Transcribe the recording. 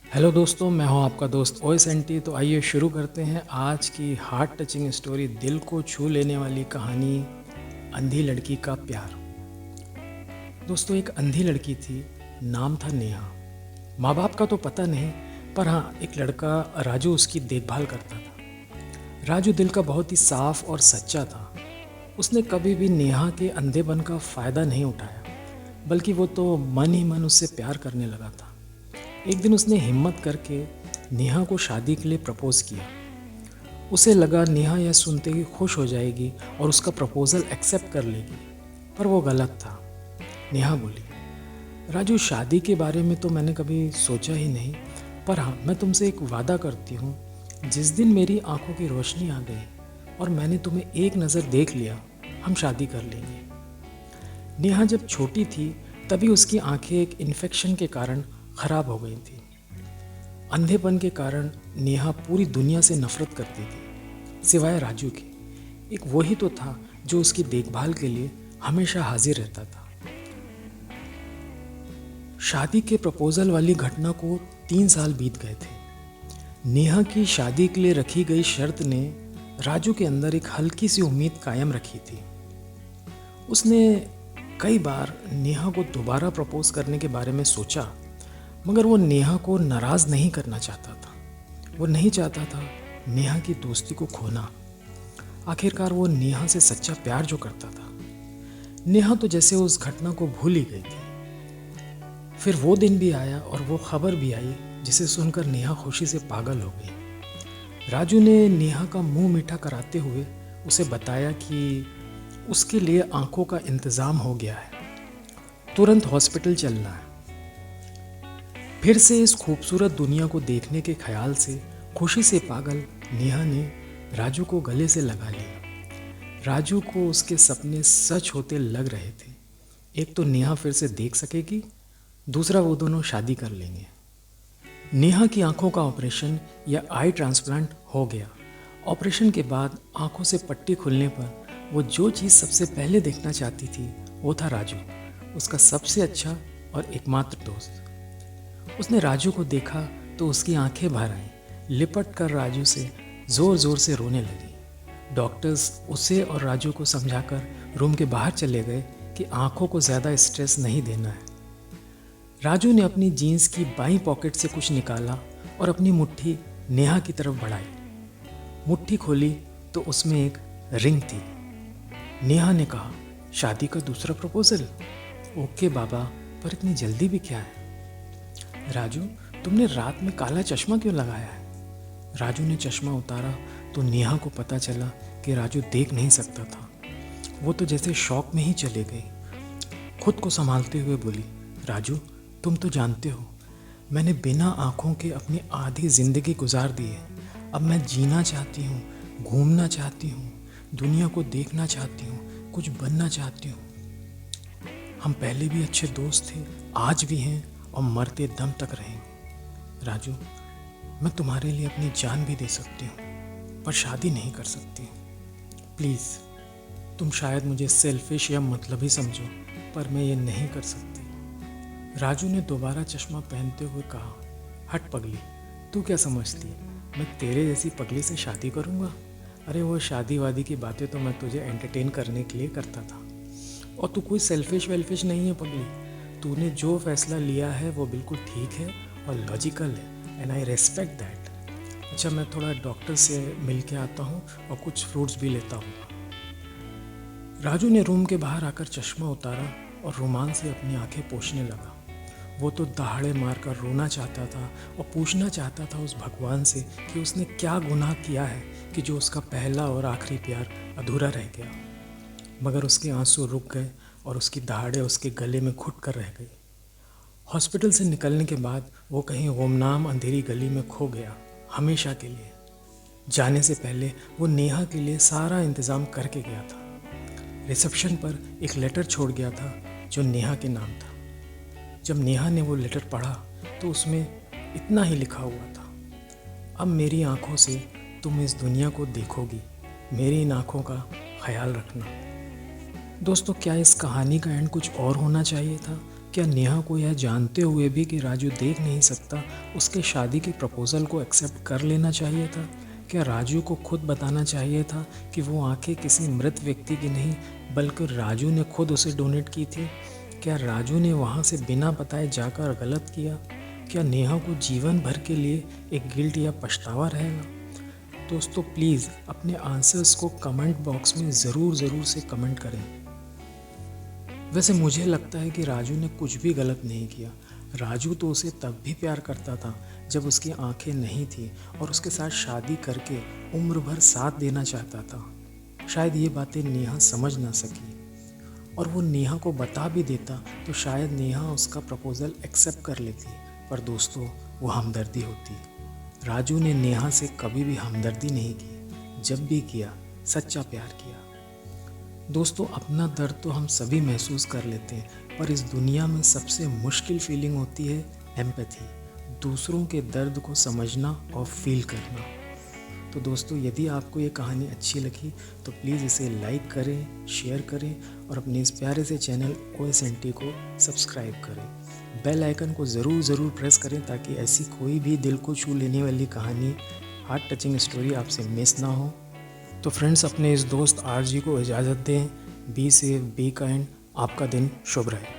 Hello दोस्तों, मैं हूं आपका दोस्त OSNT। तो आइए शुरू करते हैं आज की हार्ट टचिंग स्टोरी, दिल को छू लेने वाली कहानी, अंधी लड़की का प्यार। दोस्तों, एक अंधी लड़की थी, नाम था नेहा। माँ बाप का तो पता नहीं, पर हाँ, एक लड़का राजू उसकी देखभाल करता था। राजू दिल का बहुत ही साफ और सच्चा था। उसने कभी भी नेहा के अंधेपन का फ़ायदा नहीं उठाया, बल्कि वो तो मन ही मन उससे प्यार करने लगा था। एक दिन उसने हिम्मत करके नेहा को शादी के लिए प्रपोज़ किया। उसे लगा नेहा यह सुनते ही खुश हो जाएगी और उसका प्रपोज़ल एक्सेप्ट कर लेगी, पर वो गलत था। नेहा बोली, राजू, शादी के बारे में तो मैंने कभी सोचा ही नहीं, पर हाँ, मैं तुमसे एक वादा करती हूँ, जिस दिन मेरी आंखों की रोशनी आ गई और मैंने तुम्हें एक नज़र देख लिया, हम शादी कर लेंगे। नेहा जब छोटी थी तभी उसकी आंखें एक इन्फेक्शन के कारण ख़राब हो गई थी। अंधेपन के कारण नेहा पूरी दुनिया से नफरत करती थी, सिवाय राजू के। एक वही तो था जो उसकी देखभाल के लिए हमेशा हाजिर रहता था। शादी के प्रपोजल वाली घटना को 3 साल बीत गए थे। नेहा की शादी के लिए रखी गई शर्त ने राजू के अंदर एक हल्की सी उम्मीद कायम रखी थी। उसने कई बार नेहा को दोबारा प्रपोज करने के बारे में सोचा, मगर वो नेहा को नाराज़ नहीं करना चाहता था। वो नहीं चाहता था नेहा की दोस्ती को खोना। आखिरकार वो नेहा से सच्चा प्यार जो करता था। नेहा तो जैसे उस घटना को भूल ही गई थी। फिर वो दिन भी आया और वो खबर भी आई, जिसे सुनकर नेहा खुशी से पागल हो गई। राजू ने नेहा का मुंह मीठा कराते हुए उसे बताया कि उसके लिए आंखों का इंतज़ाम हो गया है, तुरंत हॉस्पिटल चलना है। फिर से इस खूबसूरत दुनिया को देखने के ख्याल से खुशी से पागल नेहा ने राजू को गले से लगा लिया। राजू को उसके सपने सच होते लग रहे थे। एक तो नेहा फिर से देख सकेगी, दूसरा वो दोनों शादी कर लेंगे। नेहा की आंखों का ऑपरेशन या आई ट्रांसप्लांट हो गया। ऑपरेशन के बाद आंखों से पट्टी खुलने पर वो जो चीज़ सबसे पहले देखना चाहती थी वो था राजू, उसका सबसे अच्छा और एकमात्र दोस्त। उसने राजू को देखा तो उसकी आंखें भर आईं। लिपट कर राजू से ज़ोर ज़ोर से रोने लगी। डॉक्टर्स उसे और राजू को समझाकर रूम के बाहर चले गए कि आंखों को ज़्यादा स्ट्रेस नहीं देना है। राजू ने अपनी जीन्स की बाईं पॉकेट से कुछ निकाला और अपनी मुट्ठी नेहा की तरफ बढ़ाई। मुट्ठी खोली तो उसमें एक रिंग थी। नेहा ने कहा, शादी का दूसरा प्रपोजल? ओके बाबा, पर इतनी जल्दी भी क्या है? राजू, तुमने रात में काला चश्मा क्यों लगाया है? राजू ने चश्मा उतारा तो नेहा को पता चला कि राजू देख नहीं सकता था। वो तो जैसे शॉक में ही चले गई। खुद को संभालते हुए बोली, राजू, तुम तो जानते हो, मैंने बिना आँखों के अपनी आधी ज़िंदगी गुजार दी है। अब मैं जीना चाहती हूँ, घूमना चाहती हूँ, दुनिया को देखना चाहती हूँ, कुछ बनना चाहती हूँ। हम पहले भी अच्छे दोस्त थे, आज भी हैं और मरते दम तक रहेंगे। राजू, मैं तुम्हारे लिए अपनी जान भी दे सकती हूँ, पर शादी नहीं कर सकती। प्लीज़, तुम शायद मुझे सेल्फिश या मतलबी समझो, पर मैं ये नहीं कर सकती। राजू ने दोबारा चश्मा पहनते हुए कहा, हट पगली, तू क्या समझती है मैं तेरे जैसी पगली से शादी करूँगा? अरे वो शादी वादी की बातें तो मैं तुझे एंटरटेन करने के लिए करता था, और तू कोई सेल्फिश वेल्फिश नहीं है पगली। तूने जो फैसला लिया है वो बिल्कुल ठीक है और लॉजिकल है, एंड आई रेस्पेक्ट दैट। अच्छा, मैं थोड़ा डॉक्टर से मिल के आता हूँ और कुछ फ्रूट्स भी लेता हूँ। राजू ने रूम के बाहर आकर चश्मा उतारा और रुमाल से अपनी आंखें पोंछने लगा। वो तो दहाड़े मारकर रोना चाहता था और पूछना चाहता था उस भगवान से कि उसने क्या गुनाह किया है कि जो उसका पहला और आखिरी प्यार अधूरा रह गया। मगर उसके आंसू रुक गए और उसकी दहाड़े उसके गले में घुट कर रह गई। हॉस्पिटल से निकलने के बाद वो कहीं गुमनाम अंधेरी गली में खो गया, हमेशा के लिए। जाने से पहले वो नेहा के लिए सारा इंतज़ाम करके गया था। रिसेप्शन पर एक लेटर छोड़ गया था जो नेहा के नाम था। जब नेहा ने वो लेटर पढ़ा तो उसमें इतना ही लिखा हुआ था, अब मेरी आंखों से तुम इस दुनिया को देखोगी, मेरी इन आंखों का ख्याल रखना। दोस्तों, क्या इस कहानी का एंड कुछ और होना चाहिए था? क्या नेहा को यह जानते हुए भी कि राजू देख नहीं सकता, उसके शादी के प्रपोज़ल को एक्सेप्ट कर लेना चाहिए था? क्या राजू को खुद बताना चाहिए था कि वो आंखें किसी मृत व्यक्ति की नहीं बल्कि राजू ने खुद उसे डोनेट की थी? क्या राजू ने वहाँ से बिना बताए जाकर गलत किया? क्या नेहा को जीवन भर के लिए एक गिल्ट या पछतावा रहेगा? दोस्तों प्लीज़ अपने आंसर्स को कमेंट बॉक्स में ज़रूर से कमेंट करें। वैसे मुझे लगता है कि राजू ने कुछ भी गलत नहीं किया। राजू तो उसे तब भी प्यार करता था जब उसकी आंखें नहीं थी और उसके साथ शादी करके उम्र भर साथ देना चाहता था। शायद ये बातें नेहा समझ ना सकी, और वो नेहा को बता भी देता तो शायद नेहा उसका प्रपोज़ल एक्सेप्ट कर लेती। पर दोस्तों वो हमदर्दी होती। राजू ने नेहा से कभी भी हमदर्दी नहीं की, जब भी किया सच्चा प्यार किया। दोस्तों अपना दर्द तो हम सभी महसूस कर लेते हैं, पर इस दुनिया में सबसे मुश्किल फीलिंग होती है एम्पैथी, दूसरों के दर्द को समझना और फील करना। तो दोस्तों यदि आपको ये कहानी अच्छी लगी तो प्लीज़ इसे लाइक करें, शेयर करें और अपने इस प्यारे से चैनल OSNT को सब्सक्राइब करें। बेल आइकन को ज़रूर प्रेस करें ताकि ऐसी कोई भी दिल को छू लेने वाली कहानी, हार्ट टचिंग स्टोरी आपसे मिस ना हो। तो फ्रेंड्स अपने इस दोस्त RG को इजाज़त दें। बी सेफ, बी काइंड, आपका दिन शुभ रहे।